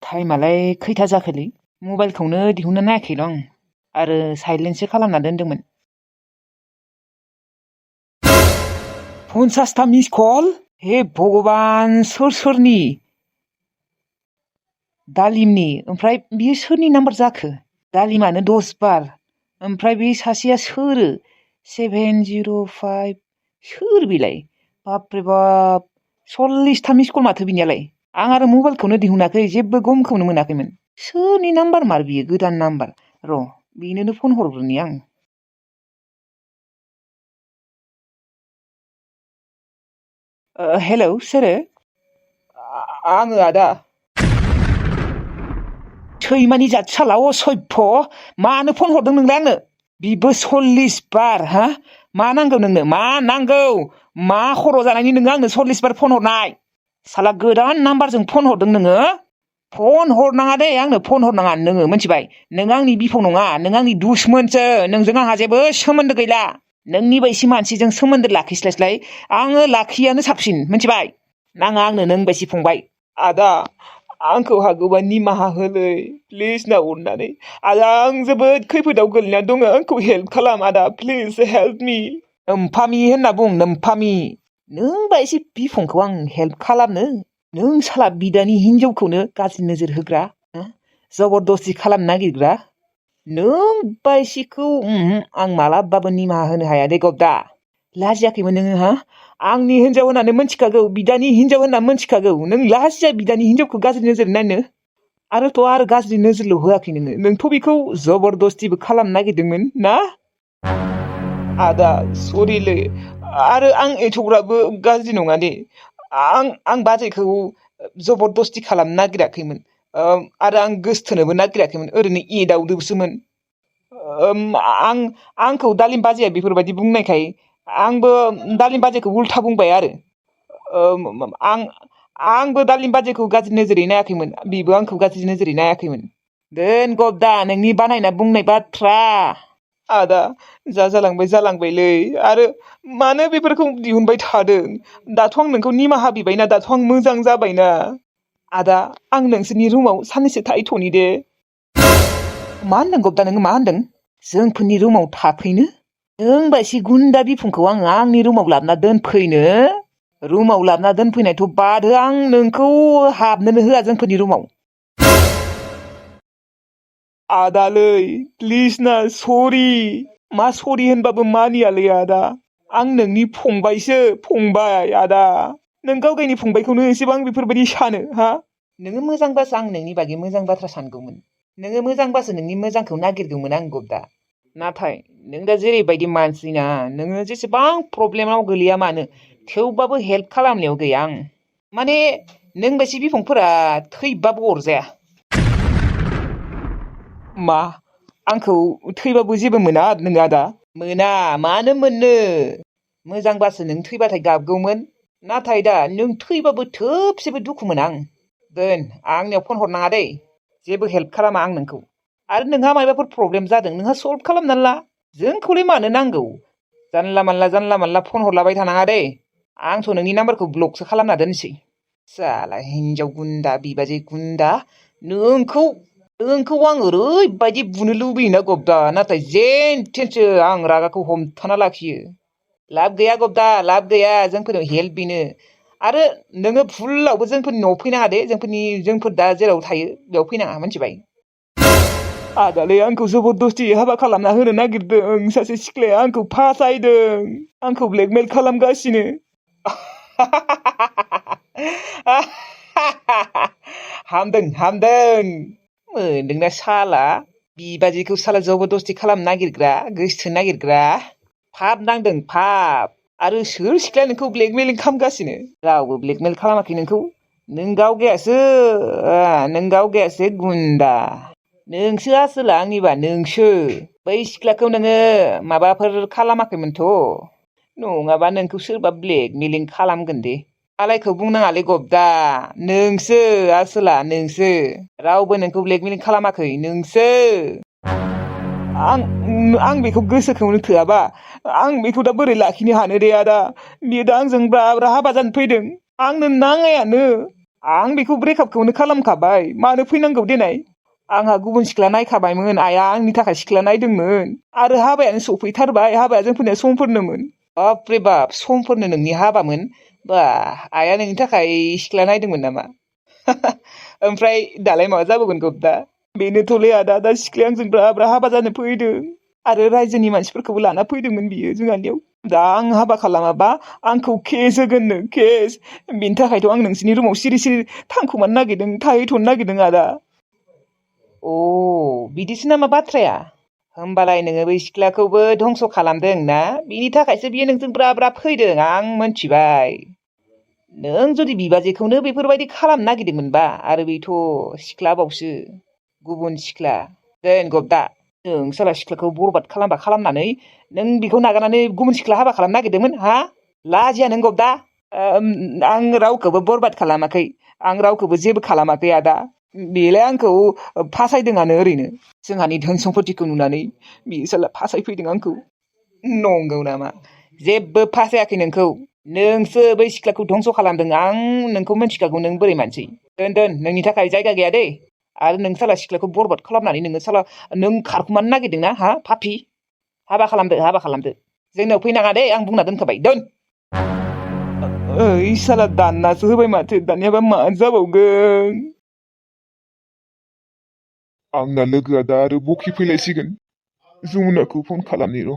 टाइमालाय खैथा जाखोलै मबाइलखौनो दिहुननो नायाखैल' आं आरो साइलेन्टसो खालामना दोनदोंमोन। 50टा मिस कल? हे भगबान, सोरनि? दालिमनि। ओमफ्राय बियो सोरनि नाम्बार जाखो? दालिमानो 10 बार। ओमफ्राय बे सासेया सोरो? 705 सोर बेलाय? बापरे बाप, 40टा मिस कल माथो बिनियालाय। आं आरो मबाइलखौनो दिहुनाखै, जेबो गमखौनो मोनाखैमोन। सोरनि नाम्बार मार बियो? गोदान नाम्बार। र' बेनोनो फन हरग्रोनि आं। हेलौ, सोरो? आङो आदा। सैमानि जात साला असभ्य, मानो फन हरदों नोंलाय आंनो? बिबो 40 बार हा? मा नांगौ नोंनो? मा नांगौ? मा खर' जानायनि नोङो आंनो 40 बार फन हरनाय? साला गोदान नाम्बारजों फन हरदों नोङो? फन हरनाङा दे, आंनो फन हरनाङा नोङो, मिथिबाय? नों आंनि बिफं नङा, नों आंनि दुश्मनसो। नोंजों आंहा जेबो सोमोन्दो गैला। नोंनि बायदि मानसिजों सोमोन्दो लाखिस्लायस्लाय आङो लाखियानो साबसिन, मिथिबाय? नाङा आंनो नों बायदि फंबाय। आदा, आंखौ हागौबा निमाहा होलै, प्लिज ना, अननानै। आदा, आं जोबोद खैफोदाव गोलैना दङ, आंखौ हेल्प खालाम आदा, प्लिज हेल्प मी। नोम्फामि होनना बुं, नोम्फामि। नों बायदि बिफंखौ आं हेल्प खालामनो? नों साला बिदानि हिनजावखौनो गाज्रि नोजोर होग्रा, जबरदस्ति खालामनो नागिरग्रा। नों बायदिखौ आं मालाबाबो निमाहा होनो हाया दे गब्दा। लाजियाखैमोन नोङो हा? आंनि हिनजाव होननानै मिथिखागौ, बिदानि हिनजाव होनना मिथिखागौ। नों लाजिया बिदानि हिनजावखौ गाज्रि नोजोर नायनो? आरो गाज्रि नोजोरल' होआखै नोंथ' बेखौ जबरदस्तिबो खालामनो नागिरदोंमोन ना? आदा, सरिलै। आरो आं एथ'ग्राबो गाज्रि नङा दे। आं बाजैखौ जबरदस्ति खालामनो नागिराखैमोन। आरो आं गोसथोनोबो नागिराखैमोन, ओरैनो एदावदोंसोमोन। आंखौ दालिम बाजैया बेफोरबायदि बुंनायखाय आंबो दालिम बाजैखौ उल्था बुंबाय आरो। आंबो दालिम बाजैखौ गाज्रि नोजोरै नायाखैमोन, बिबो आंखौ गाज्रि नोजोरै नायाखैमोन। दोन गब्दा नोंनि बानायना बुंनाय बाथ्रा। आदा, जालांबायलै। आरो मानो बेफोरखौ दिहुनबाय थादों? दाथ' आं नोंखौ निमाहा बिबायना, दाथ' आं मोजां जाबायना। आदा, आं नोंसोरनि रुमाव साननैसो थाहैथ'नि दे। मा होनदों गब्दा, नोङो मा होनदों? जोंफोरनि रुमाव थाफैनो? नों बायदि गुन्दा बिफंखौ आङो आंनि रुमाव लाबोना दोनफैनो? रुमाव लाबोना दोनफैनायथ' बादो, आं नोंखौ हाबनोनो होआ जोंफोरनि रुमाव। आदालै, प्लिज ना, सरि। मा सरि होनबाबो मानियालै आदा। आं नोंनि फंबायसो, फंबाय आदा। नों गावगायनि फंबायखौनो एसेबां बेफोरबायदि सानो हा? नोङो मोजांबासो आं नोंनि बागै मोजां बाथ्रा सानगौमोन। नोङो मोजांबासो नोंनि मोजांखौ नागिरगौमोन आं गब्दा। नाथाय नों दा जेरैबायदि मानसिना, नोङो जेसेबां प्रब्लेमाव गोलैया मानो, थेवबाबो हेल्प खालामनायाव गैया आं। माने नों बायदि बिफंफोरा थैबाबो अरजाया। मा? आंखौ थैबाबो जेबो मोना नोङो आदा? मोना, मानो मोननो? मोजांबासो नों थैबाथाय गाबगौमोन। नाथाय दा नों थैबाबो थोबसेबो दुखु मोना आं। दोन, आंनियाव फन हरनाङा दै। जेबो हेल्प खालामा आं नोंखौ। आरो नोंहा माबाफोर प्रब्लेम जादों, नोंहा सल्भ खालामनानै ला। जोंखौलाय मानो नांगौ? जानला मानला फन हरलाबाय थानाङा दै। आंथ' नोंनि नाम्बारखौ ब्लकसो खालामना दोनसै। साला हिनजाव गुन्दा, बिबाजै गुन्दा। नोंखौ आं ओरैबायदि बुनो लुबैयोना गब्दा, नाथाय जेन थेनसो आं रागाखौ हमथाना लाखियो। लाब गैया गब्दा, लाब गैया जोंफोरनो हेल्प बिनो। आरो नोङो भुलावबो जोंफोरनि न'आव फैनाङा दे। जोंफोर दा जेराव थायो बेयाव फैनाङा, मिथिबाय? आदालै, आंखौ जबरदस्ति हाबा खालामना होनो नागिरदों। सासे सिख्लाया आंखौ फासायदों, आंखौ ब्लेकमेल खालामगासिनो। हामदों। मोनदोंना साला? बिबाजैखौ साला जबरदस्ति खालामनो नागिरग्रा, गोसथोनो नागिरग्रा। फाप नांदों, फाप। आरो सोर सिख्लाया नोंखौ ब्लेकमेलिं खालामगासिनो? रावबो ब्लेकमेल खालामाखै नोंखौ। नों गावगायासो गुन्दा। नोंसो आसोला आंनिबा, नोंसो। बै सिख्लाखौ नोङो माबाफोर खालामाखैमोनथ'? नङाबा नोंखौ सोरबा ब्लेकमेलिं खालामगोन दे। आलायखौ बुंनाङालै गब्दा, नोंसो आसोला, नोंसो। रावबो नोंखौ ब्लेकमेलिं खालामाखै, नोंसो। आं बेखौ गोसोखौनो थोआबा आं बेखौ दा बोरै लाखिनो हानो दे आदा? बियो दा आंजों ब्रा हाबा जानो फैदों। आंनो नाङायानो। आं बेखौ ब्रेकआपखौनो खालामखाबाय मानो फैनांगौ देनाय आंहा गुबुन सिख्ला नायखाबायमोन आइया आंनि थाखाय सिख्ला नायदोंमोन आरो हाबायानो सफैथारबाय हाबाया जों फैनाय समफोरनोमोन बापरे बाप समफोरनो नोंनि हाबामोन बा आइया नोंनि थाखाय सिख्ला नायदोंमोन नामा ओमफ्राय दालाय माबा जाबावगोन गब्दा बेनोथ'लै आदा दा सिख्लाया आंजों ब्रा ब्रा हाबा जानो फैदों आरो रायजोनि मानसिफोरखौबो लाना फैदोंमोन बियो जोंहानियाव दा आं हाबा खालामाबा आंखौ केस होगोननो केस बेनि थाखायथ' आं नोंसिनि रुमाव सिरि सिरि थांखुमानो नागिरदों थाहैथ'नो नागिरदों आदा अ बिदिसो नामा बाथ्राया होमबालाय नोङो बै सिख्लाखौबो धंस' खालामदों ना बिनि थाखायसो बियो नोंजों ब्रा ब्रा फैदों आं मोनथिबाय नों जुदि बिबाजैखौनो बेफोरबायदि खालामनो नागिरदोंमोनबा आरो बेथ' सिख्लाबावसो गुबुन सिख्ला दोन गब्दा नों साला सिख्लाखौ बरबाद खालामबा खालामनानै नों बेखौ नागारनानै गुबुन सिख्ला हाबा खालामनो नागिरदोंमोन हा लाजिया नों गब्दा आं रावखौबो बरबाद खालामाखै आं रावखौबो जेबो खालामाखै आदा बेलाय आंखौ फासायदोंआनो ओरैनो जोंहानि धोन सम्पतिखौ नुनानै बे साला फासायफैदों आंखौ नंगौ नामा जेबो फासायाखै नोंखौ नोंसो बै सिख्लाखौ धंस' खालामदों आं नोंखौ मिन्थिखागौ नों बोरै मानसि दोन नोंनि थाखाय जायगा गैया दै आरो नों साला सिख्लाखौ बरबाद खालामनानै नोङो साला नों खारखुमानो नागिरदोंना हा पापि हाबा खालामदो जोंनाव फैनाङा दे आं बुंना दोनखाबाय दोन ओइ साला दाननासो होबाय माथो दानियाबा मा जाबावगोन आंना लोगोआ दा आरो बखि फैलायसिगोन जमुनाखौ फन खालामनि र'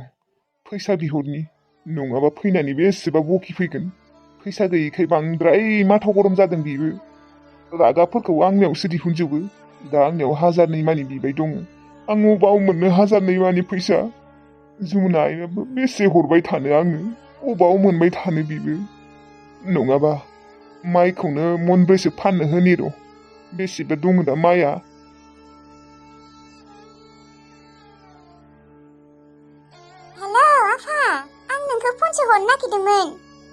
फैसा बिहरनि नङाबा फैनानै बेसेबा बखि फैगोन फैसा गैयैखाय बांद्राय माथा गरम जादों बेबो रागाफोरखौ आंनियावसो दिहुनजोबो दा आंनियाव 1000 मानि बिबाय दङ आं अबाव मोननो 1000 मानि फैसा जमुना आइयाबो बेसे हरबाय थानो आङो अबाव मोनबाय थानो बिबो नङाबा माइखौनो मनब्रैसो फाननो होनि र' बेसेबा दङ दा माइआ फनसो हरनो नागिरदोंमोन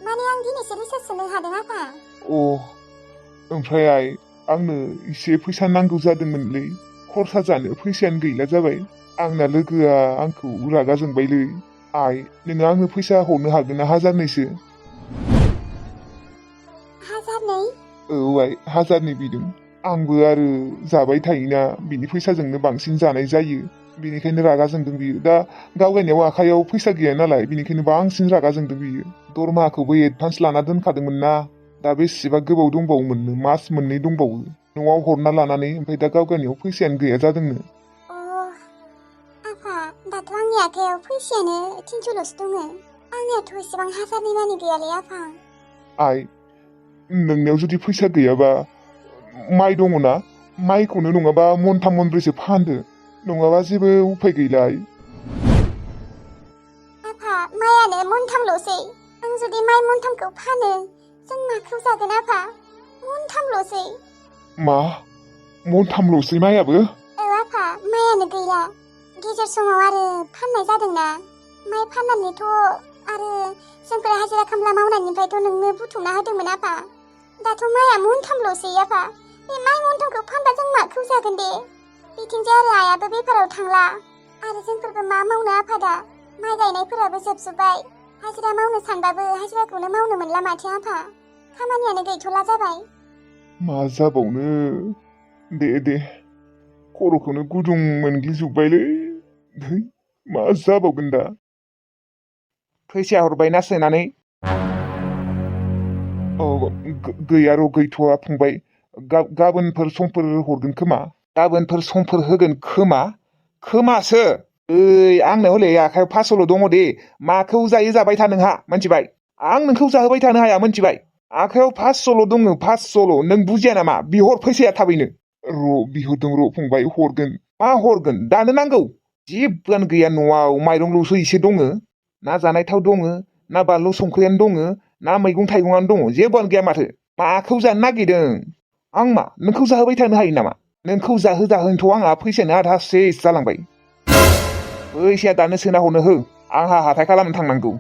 माने आं दिनैसो रिसार्ज सोनो हादों आफा ओमफ्राय आइ आंनो एसे फैसा नांगौ जादोंमोनलै खरसा जानो फैसायानो गैला जाबाय आंना लोगोआ आंखौ रागा जोंबायलै आइ नोङो आंनो फैसा हरनो हागोन ना 1000सो 1000? औ आइ 1000 बिदों आंबो आरो जाबाय थायोना बिनि फैसाजोंनो बांसिन जानाय जायो बेनिखायनो रागा जोंदों बियो दा गावगायनायाव आखायाव फैसा गैया नालाय बेनिखायनो बांसिन रागा जोंदों बियो दरमाहाखौबो एडभान्स लाना दोनखादोंमोन ना दा बेसेबा गोबाव दंबावोमोननो मास मोननै दंबावो न'आव हरना लानानै ओमफ्राय दा गावगायनायाव फैसायानो गैया जादोंनो आफा दाथ' आंनि आखायाव फैसायानो 300ल'सो दङ आंनियाथ' एसेबां 1000 मानि गैयालै आफा आइ नोंनियाव जुदि फैसा गैयाबा माइ दङना माइखौनो नङाबा मनथाम मनब्रैसो फानदो नङाबा जेबो उफाय गैला आफा माइयानो मनथामल'सै आं जुदि माइ मनथामखौ फानो जों माखौ जागोन आफा मनथामल'सै मा मनथामल'सै माइयाबो आफा माइयानो गैला गेजेर समाव आरो फाननाय जादोंना माइ फाननानैथ' आरो जोंफोर हाजिरा खामला मावनायनिफ्रायथ' नोंनो बुथुमना होदोंमोन आफा दाथ' माइया मनथामल'सै आफा बे माइ मनथामखौ फानबा जों माखौ जागोन दे बिथिंजाय आरो आइयाबो बेफाराव थांला आरो जोंफोरबो मा मावनो आफा दा माइ गायनायफोराबो जोबजोब्बाय हाजिरा मावनो सानबाबो हाजिराखौनो मावनो मोनला माथो आफा खामानियानो गैथ'ला जाबाय मा जाबावनो दे खर'खौनो गुदुं मोनग्लिजोब्बायलै मा जाबावगोन दा फैसा हरबायना सोनानै गैया र' गैथ'वा फंबाय गाबोनफोर समफोर हरगोन खोमा गाबोनफोर समफोर होगोन खोमासो ओइ आंनो हले आखायाव 500ल' दङ दे माखौ जाबाय था नोंहा मोनथिबाय आं नोंखौ जाहोबाय थानो हाया मोनथिबाय आखायाव 500ल' दङ 500ल' नों बुजिया नामा बिहर फैसाया थाबैनो र' बिहरदों र' फंबाय हरगोन मा हरगोन दानो नांगौ जेबोआनो गैया न'आव माइरंल'सो एसे दङ ना जानाय थाव दङ ना बानलु संख्रियानो दङ ना मैगं थाइगङानो दङ जेबोआनो गैया माथो माखौ जानो नागिरदों आं मा नोंखौ जाहोबाय थानो हायो नामा नोंखौ जाहोनोथ' आंहा फैसायानो आधा सेस जालांबाय फैसाया दानो सोना हरनो हो आंहा हाथाय खालामनो थांनांगौ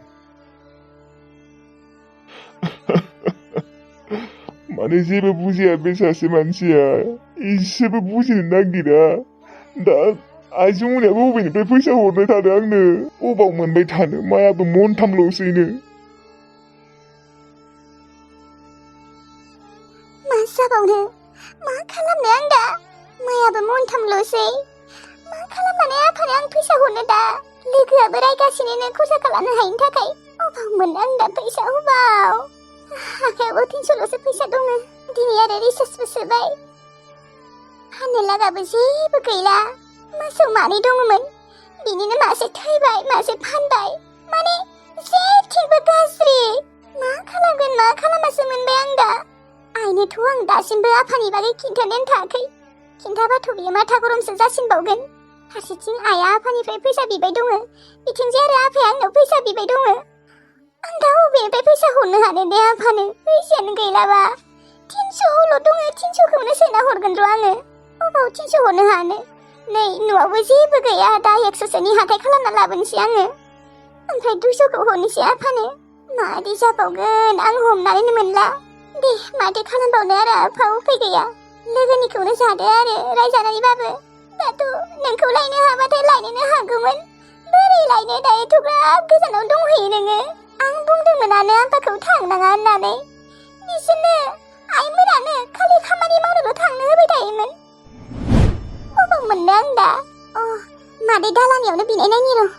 माने जेबो बुजिया बे सासे मानसिया एसेबो बुजिनो नागिरा दा आइजो मोनाबो बबेनिफ्राय फैसा हरनो थानो आंनो अबाव मोनबाय थानो माइयाबो मनथामल'सैनो मा जाबावनो मा खालामनो आं दा माइयाबो मनथामल'सै मा खालामनानै आफानो आं फैसा हरनो दा लोगोआबो रायगासिनो खरसा खालामनो हायिनि थाखाय अबाव मोननो आं दा फैसा अबाव आखायावबो 300ल'सो फैसा दङ दिनै आरो रिसार्जबो सोबाय फाननो लागाबो जेबो गैला मोसौ मानै दङमोन बिनिनो मासे थैबाय मासे फानबाय माने जेथिंबो गाज्रि मा खालामगोन मा खालामासो मोनबाय आं दा आइनोथ' आं दासिमबो आफानि बागै खिन्थानायानो थायाखै खिन्थाबाथ' बियो माथा गरमसो जासिनबावगोन फारसेथिं आइया आफानिफ्राय फैसा बिबाय दङ बिथिंजाय आरो आफाया आंनाव फैसा बिबाय दङ आं दा बबेनिफ्राय फैसा हरनो हानो दे आफानो फैसायानो गैलाबा 300ल' दङ 300खौनो सोना हरगोन र' आङो अबाव 300 हरनो हानो नै न'आवबो जेबो गैया दा 100सोनि हाथाय खालामना लाबोनोसै आङो ओमफ्राय 200खौ हरनोसै आफानो मादि जाबावगोन आं हमनानैनो मोनला दे माथो खालामबावनो आरो आफा उफाय गैया लोगोनिखौनो जादो आरो रायजानानैबाबो दाथ' नोंखौ लायनो हाबाथाय लायनोनो हागौमोन बोरै लायनो दा एथ'ग्राब गोजानाव दंहैयो नोङो आं बुंदोंमोनानो आफाखौ थांनाङा होननानै बिसोरनो आइमोनानो खालि खामानि मावनोल' थांनो होबाय थायोमोन अबाव मोननो आं दा मादै दालानियावनो बिनाय नायनि र'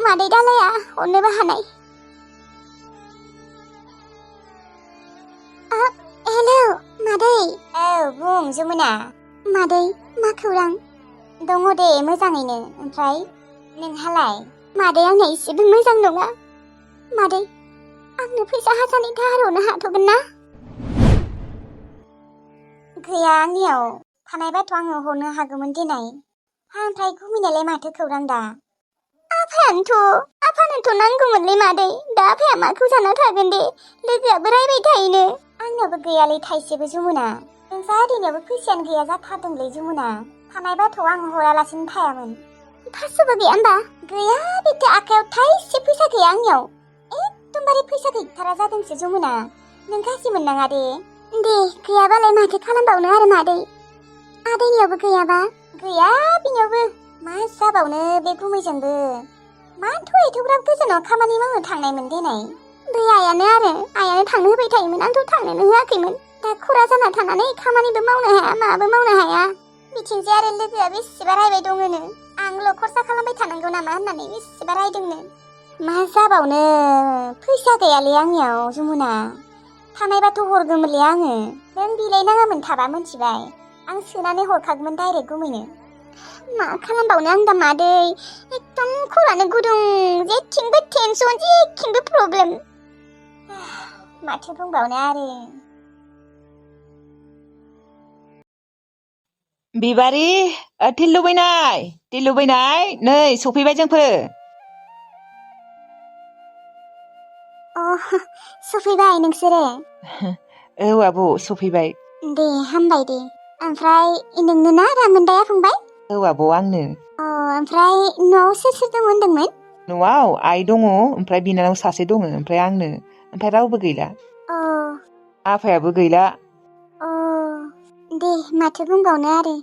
मादै दालाया हरनोबो हानाय हेलौ मादै बुं जमुना मादै मा खौरां दङ दे मोजाङैनो ओमफ्राय नोंहालाय मादै आंना एसेबो मोजां नङा मादै आंनो फैसा हाजारनि दाहार हरनो हाथ'गोन ना गैया आंनियाव थानायबाथ' आङो हरनो हागौमोन देनाय ओमफ्राय गुमैनालाय माथो खौरां दा आफानोथ' नांगौमोनलै मादै दा आफाया माखौ जाना थागोन दे लोगोआबो रायबाय थायोनो आंनावबो गैयालै थाइसेबो जमुना नोंसा ओरैनोबो फैसायानो गैया जाथारदोंलै जमुना थानायबाथ' आं हरालासिनो थायामोन 500बो गैया होमबा गैया बेथो आखायाव थाइसे फैसा गैया आंनियाव एकदमबारे फैसा गैथारा जादोंसो जमुना नों गाज्रि मोननाङा दे गैयाबालाय माथो खालामबावनो आरो मादै आदैनियावबो गैयाबा गैया बिनियावबो मा जाबावनो बे गुमैजोंबो माथ' एथ'ग्राब गोजानाव खामानि मावनो थांनायमोन देनाय बै आइयानो थांनो होबाय थायोमोन आंथ' थांनोनो होआखैमोन दा खरा जाना थानानै खामानिबो मावनो हाया माबो मावनो हाया बिथिंजाय आरो लोगोआ बेसेबा रायबाय दङनो आंल' खरसा खालामबाय थानांगौ नामा होननानै बेसेबा रायदोंनो मा जाबावनो फैसा गैयालै आंनियाव जमुना थानायबाथ' हरगौमोनलै आङो नों बिलायनाङामोन थाबा मोनथिबाय आं सोनानै हरखागौमोन डाइरेक्ट गुमैनो मा खालामबावनो आं दा मादै एकदम खरानो गुदुं जेथिंबो टेनसन जेथिंबो प्रब्लेम माथो बुंबावनो आरो बिबारि टिल्लु बैनाय नै सफैबाय जोंफोर सफैबाय नोंसोरो औ आब' सफैबाय दे हामबाय दे ओमफ्राय नोंनो ना रामोनदाया फंबाय औ आब' आंनो ओमफ्राय न'आव सोर दङ होनदोंमोन न'आव आइ दङ ओमफ्राय बिनानाव सासे दङ ओमफ्राय आंनो ओमफ्राय रावबो गैला आफायाबो गैला दे माथो बुंबावनो आरो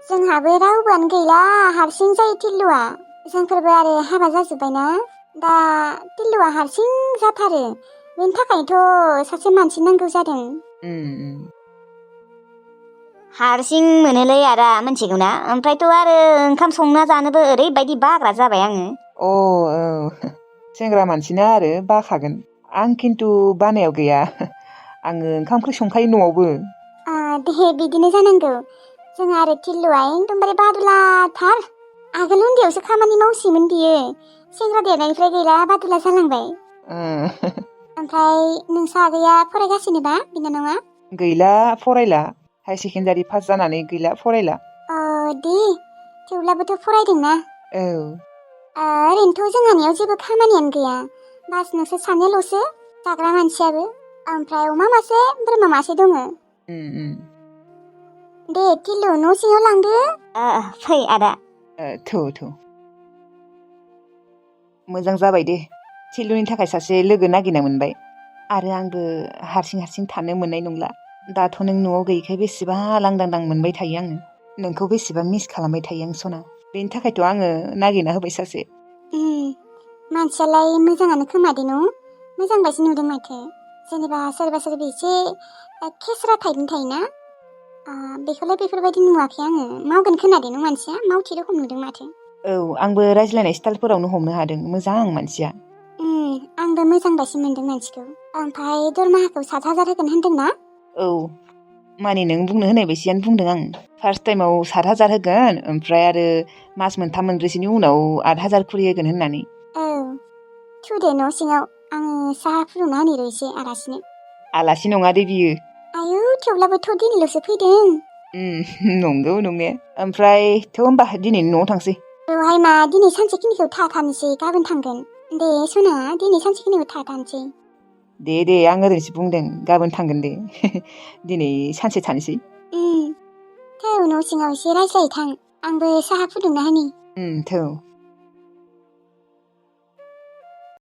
जोंहाबो रावबोआनो गैला हारसिं जायो टिल्लुआ जोंफोरबो आरो हाबा जाजोब्बायना दा टिल्लुआ हारसिं जाथारो बेनि थाखायनोथ' सासे मानसि नांगौ जादों हारसिं मोनोलै आदा मिथिगौना ओमफ्रायथ' आरो ओंखाम संना जानोबो ओरैबायदि बाग्रा जाबाय आङो औ सेंग्रा मानसिना आरो बाखागोन आं खिन्थु बानायाव गैया आङो ओंखाम ओंख्रि संखायो न'आवबो दे बिदिनो जानांगौ जोंहा आरो टिल्लुआ एकदमबारे बादुलाथार आगोल उन्दैयावसो खामानि मावसिमोन बियो सेंग्रा देरनायनिफ्राय गैला बादुला जालांबाय ओमफ्राय नोंसा आगैया फरायगासिनोबा बिनानावा गैला फरायला हाई सेकेन्डारि पास जानानै गैला फरायला दे थेवब्लाबोथ' फरायदोंना औ ओरैनोथ' जोंहानियाव जेबो खामानियानो गैया बास नोंसोर सानैल'सो जाग्रा मानसियाबो ओमफ्राय अमा मासे बोरमा मासे दङ दे टिल्लु न' सिङाव लांदो फै आदा थौ मोजां जाबाय दे टिल्लुनि थाखाय सासे लोगो नागिरना मोनबाय आरो आंबो हारसिं थानो मोननाय नंला दाथ' नों न'आव गैयैखाय बेसेबा लांदां मोनबाय थायो आङो नोंखौ बेसेबा मिस खालामबाय थायो आं सना बेनि थाखायथ' आङो नागिरना होबाय सासे मानसियालाय मोजाङानो खोमा दे न' मोजां बायदि नुदों माथो जेनेबा सोरबा सोरबा एसे खेस्रा टाइपनि थायोना बेखौलाय बेफोरबायदि नुवाखै आङो मावगोन खोनादों नों मानसिया मावथि रखम नुदों माथो औ आंबो रायज्लायनाय स्टाइलफोरावनो हमनो हादों मोजां मानसिया आंबो मोजां बायदि मोनदों मानसिखौ ओमफ्राय दरमाहाखौ 7,000 होगोन होनदोंना औ माने नों बुंनो होनाय बायदियानो बुंदों आं फार्स्ट टाइमाव 7,000 होगोन ओमफ्राय आरो मास मोनथाम मोनब्रैसोनि उनाव 8,000 खरि होगोन होननानै औ थुदे न' सिङाव आङो साहा फुदुंना होनि र' एसे आलासिनो आलासि नङा दे बियो आयौ थेवब्लाबोथ' दिनैल'सो फैदों नंगौ नंनाया ओमफ्राय थ' होमबा दिनै न'आव थांसै औहाय मा दिनै सानसेखिनिखौ थाथानोसै गाबोन थांगोन दे सना दिनै सानसेखिनिखौ थाथानोसै दे आं ओरैनोसो बुंदों गाबोन थांगोन दे दिनै सानसे थानोसै थौ न' सिङाव एसे रायज्लाय थां आंबो साहा फुदुंना होनि थौ